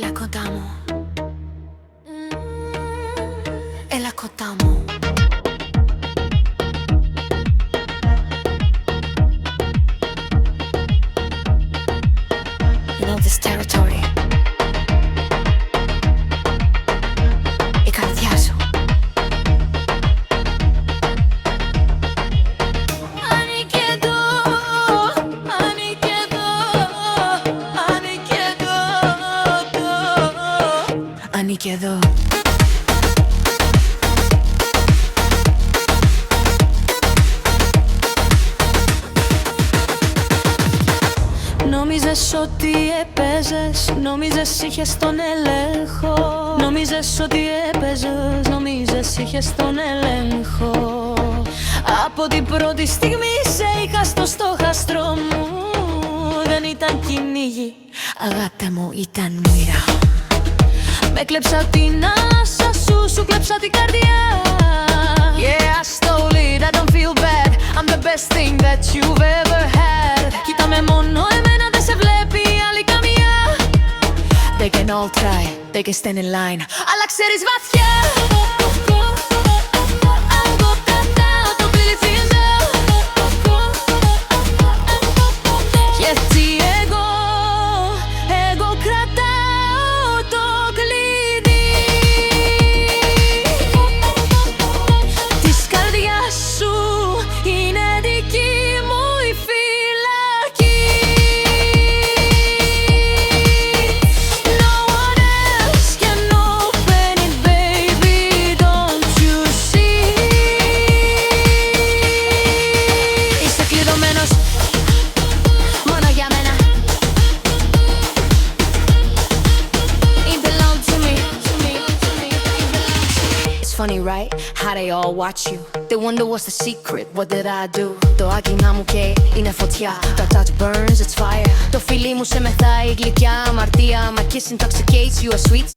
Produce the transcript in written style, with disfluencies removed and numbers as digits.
Έλα κοντά μου. Έλα κοντά μου. You know this territory. Η καρδιά σου. Ανήκει εδώ, ανήκει εδώ, ανήκει εδώ, ανήκει εδώ. Νόμιζες ότι έπαιζες, νόμιζες είχες τον έλεγχο. Νόμιζες ότι έπαιζες, νόμιζες είχες τον έλεγχο. Από την πρώτη στιγμή σε είχα στο στόχαστρο μου. Δεν ήταν κυνήγι, αγάπη μου, ήταν μοίρα. Με κλέψα την άσα σου, σου κλέψα την καρδιά. Yeah, I stole it, I don't feel bad. I'm the best thing that you've ever had. Κοίτα με μόνο εμένα, δεν σε βλέπει άλλη καμία. They can all try, they can stand in line, αλλά ξέρεις βαθιά. Γιατί εγώ κρατάω το κλειδί της καρδιάς σου, είναι δική μου η φυλακή. No one else can open it, baby, don't you see? Είσαι κλειδωμένος μόνο για μένα. It belongs to me, to me, to me, it belongs to me. It's funny, right? How they all watch you. They wonder what's the secret, what did I do? Το άγγιγμα μου και είναι φωτιά. Το touch burns, it's fire. Το φιλί μου σε μεθάει γλυκιά αμαρτία. My kiss intoxicates you, a sweet